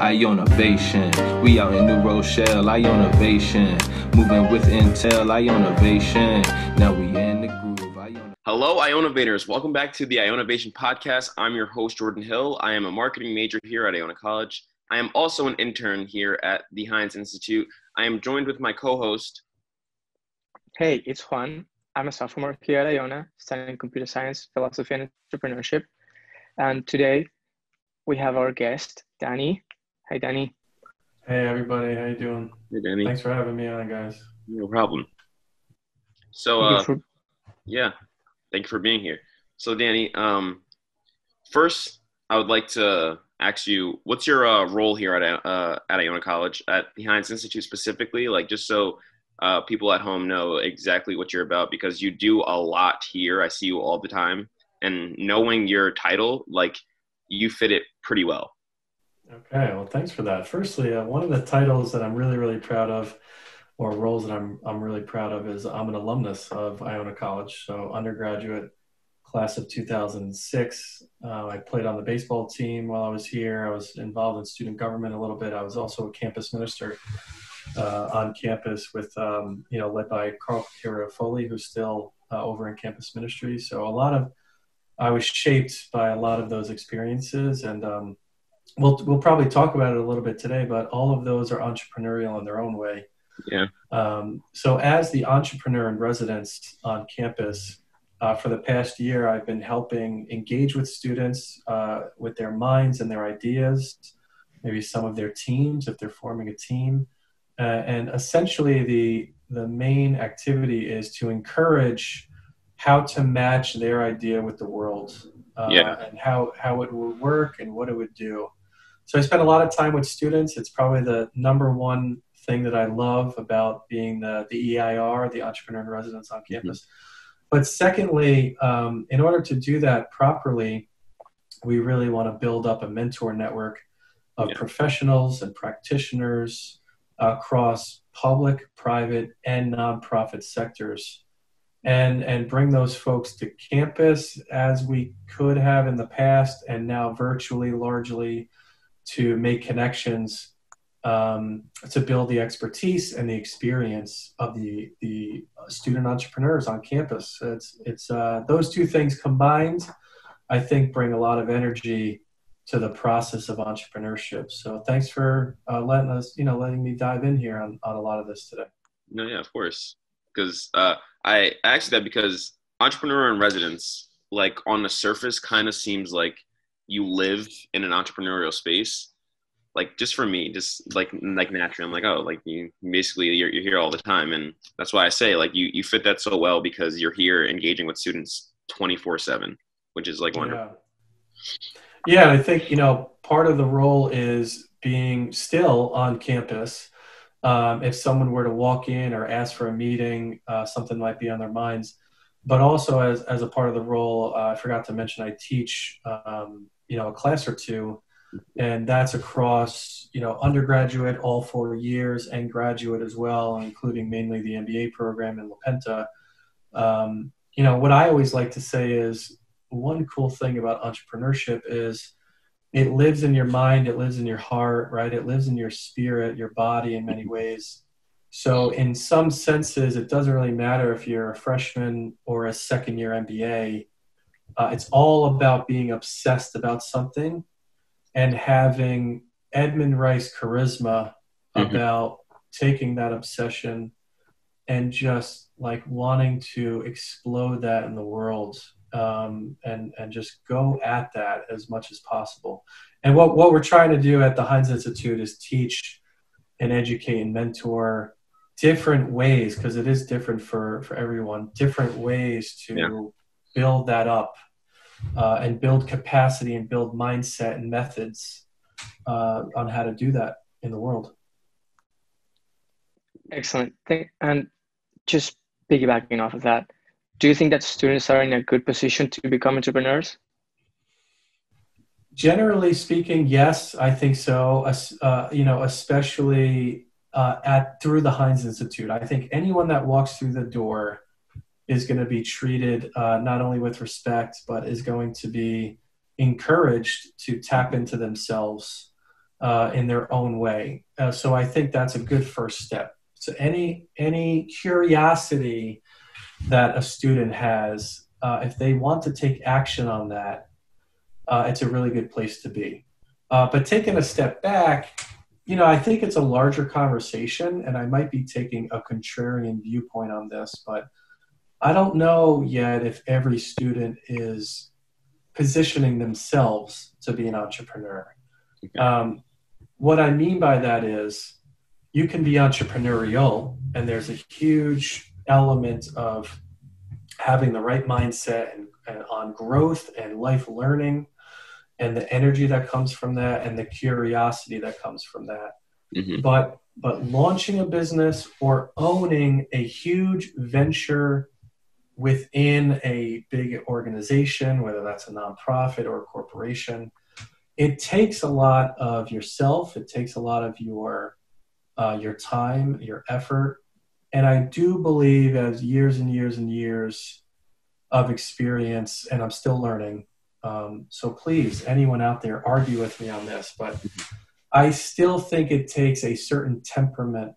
Ionavation. We out in New Rochelle, Ionavation. Moving with Intel, Ionavation. Now we in the groove. Hello, Ionavators. Welcome back to the Ionavation podcast. I'm your host, Jordan Hill. I am a marketing major here at Iona College. I am also an intern here at the Hynes Institute. I am joined with my co-host. Hey, it's Juan. I'm a sophomore here at Iona, studying computer science, philosophy, and entrepreneurship. And today we have our guest, Danny. Hi, Danny. Hey, everybody. How you doing? Hey, Danny. Thanks for having me on, guys. No problem. So, yeah, thank you for being here. So, Danny, first, I would like to ask you, what's your role here at Iona College, at the Hynes Institute specifically? Like, just so people at home know exactly what you're about, because you do a lot here. I see you all the time. And knowing your title, like, you fit it pretty well. Okay, well, thanks for that. Firstly, one of the titles that I'm really, really proud of, or roles that I'm really proud of, is I'm an alumnus of Iona College. So undergraduate class of 2006. I played on the baseball team while I was here. I was involved in student government a little bit. I was also a campus minister on campus with, led by Carl Foley, who's still over in campus ministry. So I was shaped by a lot of those experiences, and we'll probably talk about it a little bit today, but all of those are entrepreneurial in their own way. Yeah. So as the entrepreneur in residence on campus, for the past year, I've been helping engage with students with their minds and their ideas, maybe some of their teams, if they're forming a team. And essentially the main activity is to encourage how to match their idea with the world, and how it would work and what it would do. So I spend a lot of time with students. It's probably the number one thing that I love about being the EIR, the Entrepreneur in Residence on campus. Mm-hmm. But secondly, in order to do that properly, we really want to build up a mentor network of professionals and practitioners across public, private, and nonprofit sectors. And bring those folks to campus as we could have in the past, and now virtually, largely, to make connections, to build the expertise and the experience of the student entrepreneurs on campus. It's those two things combined, I think, bring a lot of energy to the process of entrepreneurship. So thanks for letting me dive in here on a lot of this today. No, yeah, of course. Because I asked that because entrepreneur in residence, like, on the surface, kind of seems like you live in an entrepreneurial space. Like, just for me, just like naturally, I'm like, oh, like, you're here all the time. And that's why I say, like, you fit that so well, because you're here engaging with students 24/7, which is like wonderful. Yeah, I think, part of the role is being still on campus. If someone were to walk in or ask for a meeting, something might be on their minds. But also as a part of the role, I forgot to mention, I teach, a class or two, and that's across, undergraduate, all 4 years, and graduate as well, including mainly the MBA program in La Penta. What I always like to say is, one cool thing about entrepreneurship is it lives in your mind, it lives in your heart, right? It lives in your spirit, your body in many ways. So in some senses, it doesn't really matter if you're a freshman or a second-year MBA. It's all about being obsessed about something and having Edmund Rice charisma about taking that obsession and just like wanting to explode that in the world. And just go at that as much as possible. And what we're trying to do at the Hynes Institute is teach and educate and mentor different ways, because it is different for everyone, different ways to build that up, and build capacity and build mindset and methods on how to do that in the world. Excellent. And just piggybacking off of that, do you think that students are in a good position to become entrepreneurs? Generally speaking, yes, I think so. Especially through the Hynes Institute. I think anyone that walks through the door is going to be treated not only with respect, but is going to be encouraged to tap into themselves in their own way. So I think that's a good first step. So any curiosity that a student has, if they want to take action on that, it's a really good place to be. But taking a step back, I think it's a larger conversation, and I might be taking a contrarian viewpoint on this, but I don't know yet if every student is positioning themselves to be an entrepreneur. Okay. What I mean by that is you can be entrepreneurial, and there's a huge element of having the right mindset and on growth and life learning and the energy that comes from that and the curiosity that comes from that. Mm-hmm. But launching a business or owning a huge venture within a big organization, whether that's a nonprofit or a corporation, it takes a lot of yourself. It takes a lot of your time, your effort. And I do believe as years and years and years of experience, and I'm still learning. So please, anyone out there, argue with me on this, but I still think it takes a certain temperament,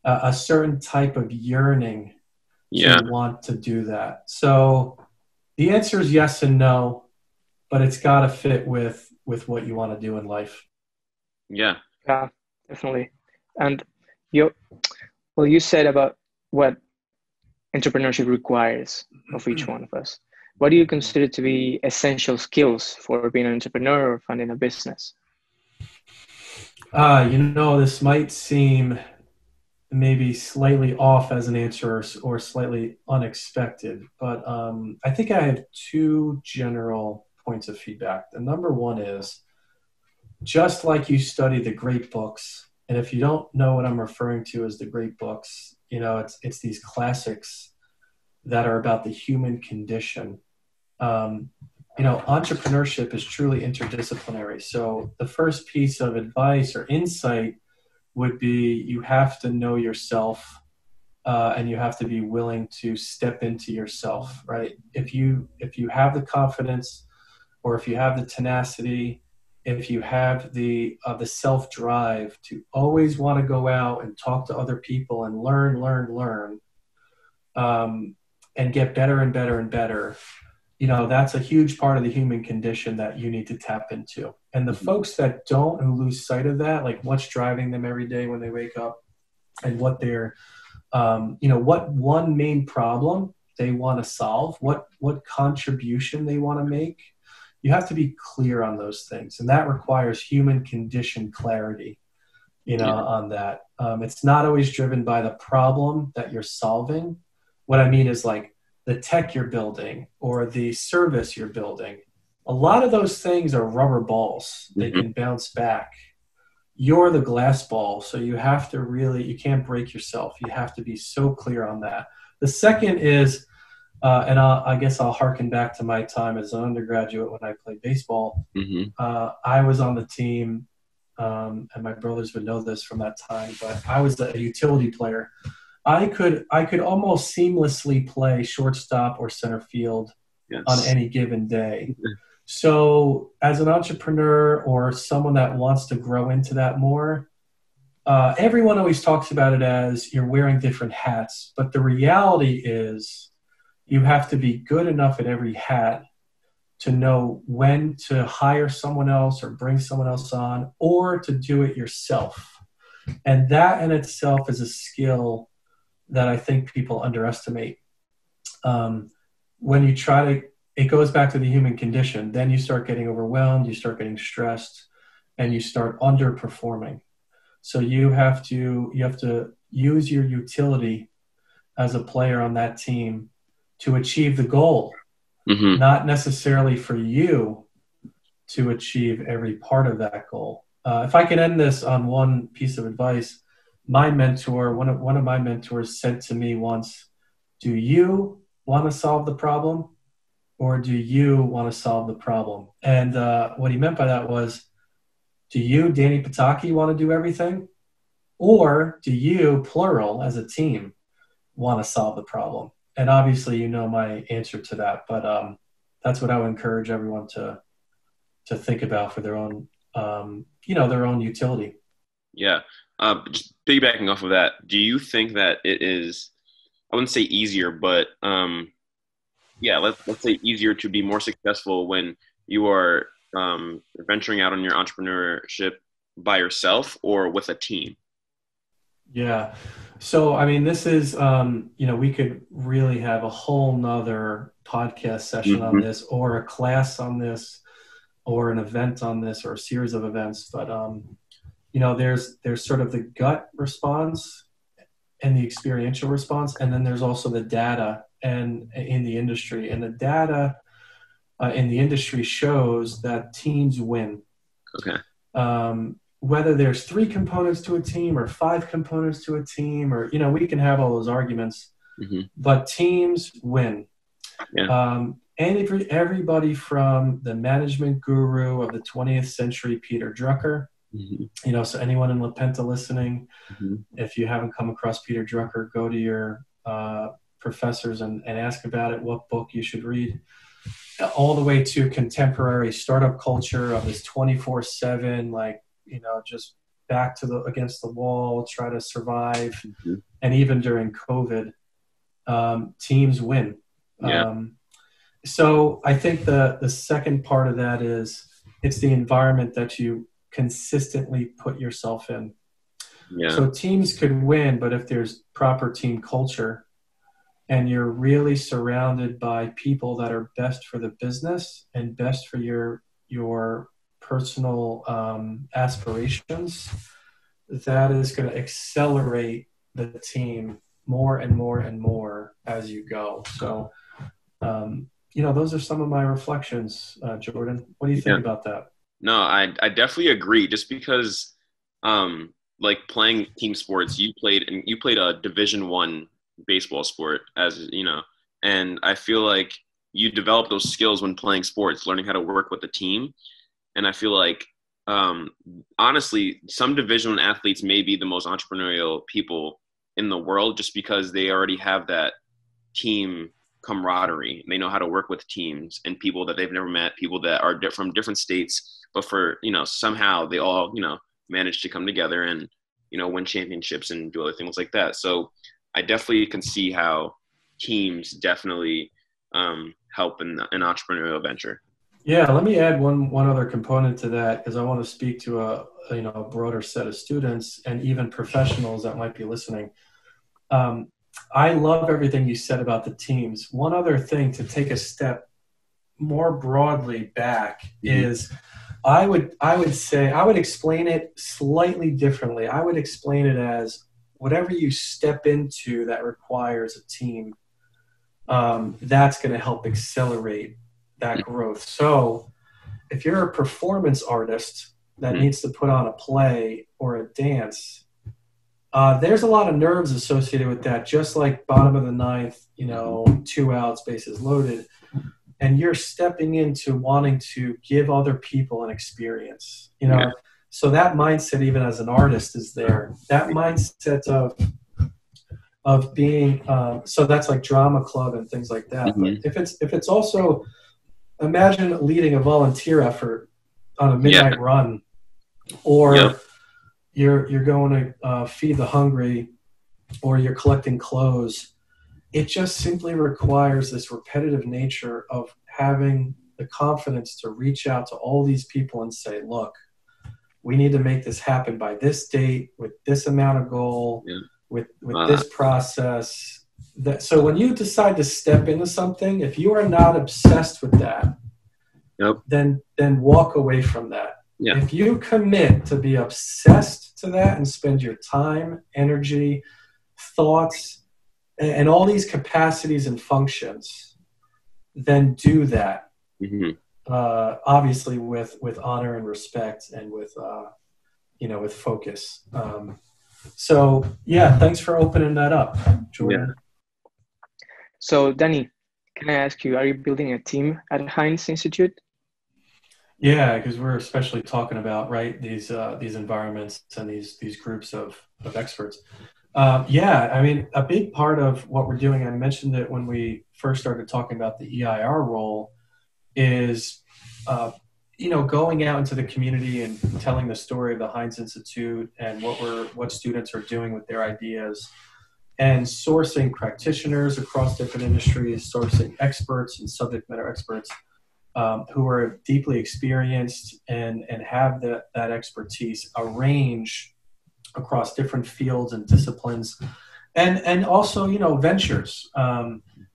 a certain type of yearning to want to do that. So the answer is yes and no, but it's got to fit with what you want to do in life. Yeah, definitely. And you said about what entrepreneurship requires of each one of us. What do you consider to be essential skills for being an entrepreneur or funding a business? This might seem maybe slightly off as an answer or slightly unexpected, but I think I have two general points of feedback. The number one is, just like you study the great books, and if you don't know what I'm referring to as the great books, it's these classics that are about the human condition. Entrepreneurship is truly interdisciplinary. So the first piece of advice or insight would be you have to know yourself, and you have to be willing to step into yourself, right? If you have the confidence, or if you have the tenacity, if you have the self-drive to always want to go out and talk to other people and learn, and get better and better and better, that's a huge part of the human condition that you need to tap into. And the folks that don't, who lose sight of that, like what's driving them every day when they wake up, and what they're, what one main problem they want to solve, what contribution they want to make, you have to be clear on those things. And that requires human condition clarity, on that. It's not always driven by the problem that you're solving. What I mean is like the tech you're building or the service you're building. A lot of those things are rubber balls. They can bounce back. You're the glass ball. So you have to you can't break yourself. You have to be so clear on that. The second is, and I guess I'll harken back to my time as an undergraduate when I played baseball. I was on the team, and my brothers would know this from that time, but I was a utility player. I could almost seamlessly play shortstop or center field on any given day. So as an entrepreneur or someone that wants to grow into that more, everyone always talks about it as you're wearing different hats. But the reality is you have to be good enough at every hat to know when to hire someone else or bring someone else on, or to do it yourself. And that in itself is a skill that I think people underestimate. When you it goes back to the human condition. Then you start getting overwhelmed, you start getting stressed, and you start underperforming. So you have to use your utility as a player on that team to achieve the goal, not necessarily for you to achieve every part of that goal. If I could end this on one piece of advice, my mentor, one of my mentors said to me once, do you want to solve the problem, or do you want to solve the problem? And what he meant by that was, do you, Danny Potocki, want to do everything? Or do you, plural, as a team, want to solve the problem? And obviously, my answer to that, but that's what I would encourage everyone to think about for their own their own utility. Yeah. Just piggybacking off of that, do you think that it is, I wouldn't say easier, but let's say easier to be more successful when you are venturing out on your entrepreneurship by yourself or with a team? Yeah. So, I mean, this is, we could really have a whole nother podcast session on this, or a class on this, or an event on this, or a series of events. But, there's sort of the gut response and the experiential response. And then there's also the data and in the industry. And the data in the industry shows that teams win. Okay. Whether there's 3 components to a team or 5 components to a team, or, we can have all those arguments, but teams win. Yeah. And everybody from the management guru of the 20th century, Peter Drucker, so anyone in La Penta listening, if you haven't come across Peter Drucker, go to your professors and ask about it, what book you should read, all the way to contemporary startup culture of this 24/7, just back to against the wall, try to survive. And even during COVID, teams win. Yeah. So I think the second part of that is it's the environment that you consistently put yourself in. Yeah. So teams could win, but if there's proper team culture and you're really surrounded by people that are best for the business and best for your personal aspirations, that is going to accelerate the team more and more and more as you go. So, those are some of my reflections, Jordan. What do you think about that? No, I definitely agree. Just because, playing team sports, you played a Division I baseball sport, as you know, and I feel like you develop those skills when playing sports, learning how to work with a team. And I feel like, honestly, some Division I athletes may be the most entrepreneurial people in the world, just because they already have that team camaraderie. They know how to work with teams and people that they've never met, people that are from different states, but somehow they all, manage to come together and, win championships and do other things like that. So I definitely can see how teams definitely help in an entrepreneurial venture. Yeah, let me add one other component to that, because I want to speak to a broader set of students and even professionals that might be listening. I love everything you said about the teams. One other thing to take a step more broadly back is I would say I would explain it slightly differently. I would explain it as whatever you step into that requires a team, that's going to help accelerate that growth. So if you're a performance artist that needs to put on a play or a dance, there's a lot of nerves associated with that, just like bottom of the ninth, 2 outs, bases loaded. And you're stepping into wanting to give other people an experience, So that mindset, even as an artist, is there. That mindset of being, so that's like drama club and things like that. But if it's also, imagine leading a volunteer effort on a midnight run, or you're going to feed the hungry, or you're collecting clothes. It just simply requires this repetitive nature of having the confidence to reach out to all these people and say, look, we need to make this happen by this date with this amount of goal, with this process. So when you decide to step into something, if you are not obsessed with that, then walk away from that. Yeah. If you commit to be obsessed to that and spend your time, energy, thoughts, and all these capacities and functions, then do that. Obviously with honor and respect and with focus. So thanks for opening that up, Jordan. So Danny, can I ask you, are you building a team at Hynes Institute? Yeah, because we're especially talking about these environments and these groups of experts. I mean, a big part of what we're doing, I mentioned it when we first started talking about the EIR role, is going out into the community and telling the story of the Hynes Institute and what students are doing with their ideas, and sourcing practitioners across different industries, sourcing experts and subject matter experts who are deeply experienced and have that expertise, a range across different fields and disciplines, and also, ventures.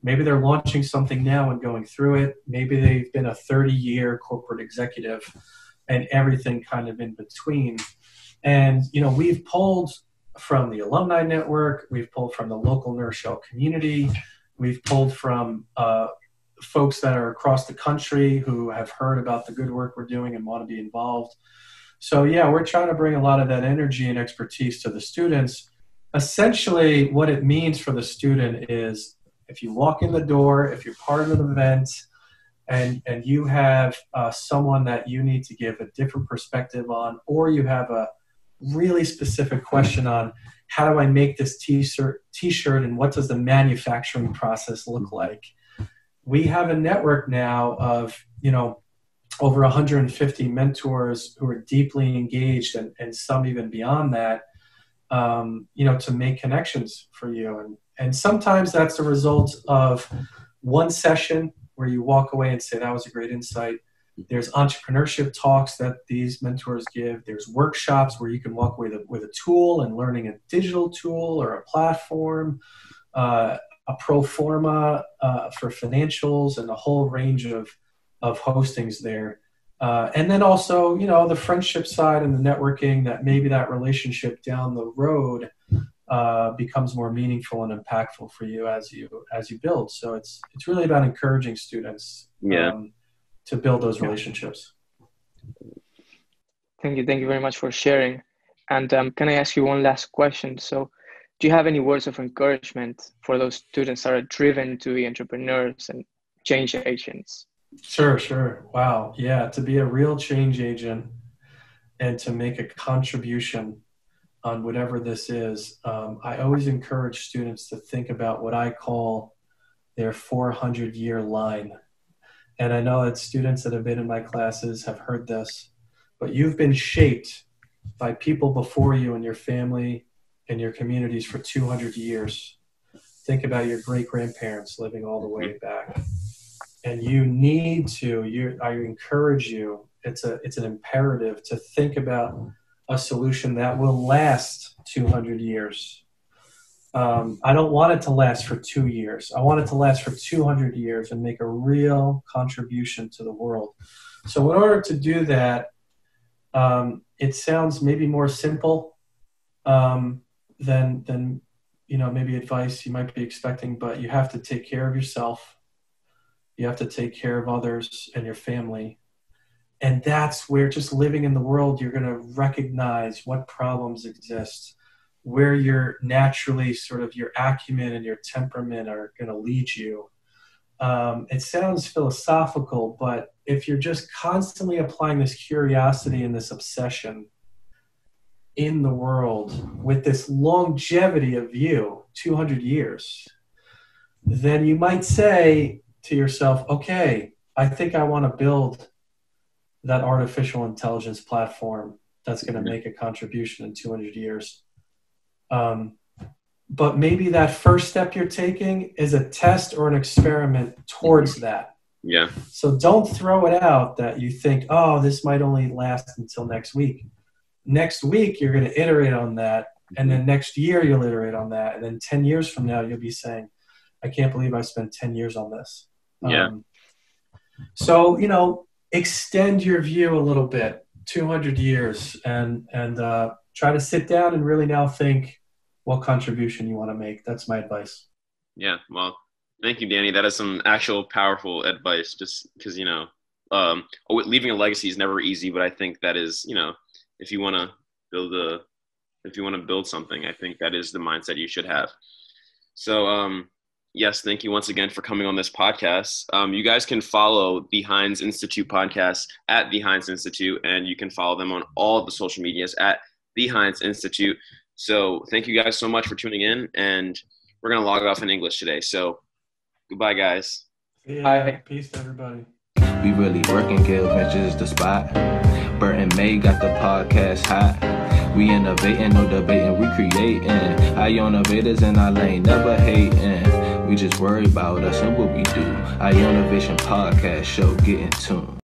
Maybe they're launching something now and going through it. Maybe they've been a 30-year corporate executive and everything kind of in between. And, we've pulled from the alumni network, we've pulled from the local Nurse Shell community, we've pulled from folks that are across the country who have heard about the good work we're doing and want to be involved. So yeah, we're trying to bring a lot of that energy and expertise to the students. Essentially, what it means for the student is if you walk in the door, if you're part of an event, and you have someone that you need to give a different perspective on, or you have a really specific question on how do I make this t-shirt and what does the manufacturing process look like? We have a network now of, over 150 mentors who are deeply engaged and some even beyond that, to make connections for you. And sometimes that's the result of one session where you walk away and say, that was a great insight. There's entrepreneurship talks that these mentors give. There's workshops where you can walk away with a tool and learning a digital tool or a platform, a pro forma for financials, and a whole range of hostings there. And then also, the friendship side and the networking, that maybe that relationship down the road becomes more meaningful and impactful for you as you build. So it's really about encouraging students to build those relationships. Thank you very much for sharing. And can I ask you one last question? So do you have any words of encouragement for those students that are driven to be entrepreneurs and change agents? Sure. Wow. Yeah. To be a real change agent and to make a contribution on whatever this is, I always encourage students to think about what I call their 400-year line. And I know that students that have been in my classes have heard this, but you've been shaped by people before you and your family and your communities for 200 years. Think about your great-grandparents living all the way back. And you need to, I encourage you, it's an imperative to think about a solution that will last 200 years. I don't want it to last for 2 years. I want it to last for 200 years and make a real contribution to the world. So in order to do that, it sounds maybe more simple than maybe advice you might be expecting, but you have to take care of yourself. You have to take care of others and your family. And that's where, just living in the world, you're going to recognize what problems exist, where you're naturally sort of your acumen and your temperament are going to lead you. It sounds philosophical, but if you're just constantly applying this curiosity and this obsession in the world with this longevity of view, 200 years, then you might say to yourself, okay, I think I want to build that artificial intelligence platform that's going to make a contribution in 200 years. But maybe that first step you're taking is a test or an experiment towards that. Yeah. So don't throw it out that you think, oh, this might only last until next week. Next week, you're going to iterate on that. And then next year, you'll iterate on that. And then 10 years from now, you'll be saying, I can't believe I spent 10 years on this. Yeah. So, extend your view a little bit, 200 years, and try to sit down and really now think what contribution you want to make. That's my advice. Yeah. Well, thank you, Danny. That is some actual powerful advice, just because, leaving a legacy is never easy, but I think that is, if you want to build something, I think that is the mindset you should have. So, yes, thank you once again for coming on this podcast. You guys can follow the Hynes Institute podcast at the Hynes Institute, and you can follow them on all the social medias at the Hynes Institute. So thank you guys so much for tuning in, and we're going to log off in English today. So goodbye, guys. Yeah, peace to everybody. We really working, Gale Ventures the spot. Bert and May got the podcast hot. We innovating, no debating, we creating. Ionavators in our lane, never hating. We just worry about us and what we do. Ionavation podcast show, get in tune.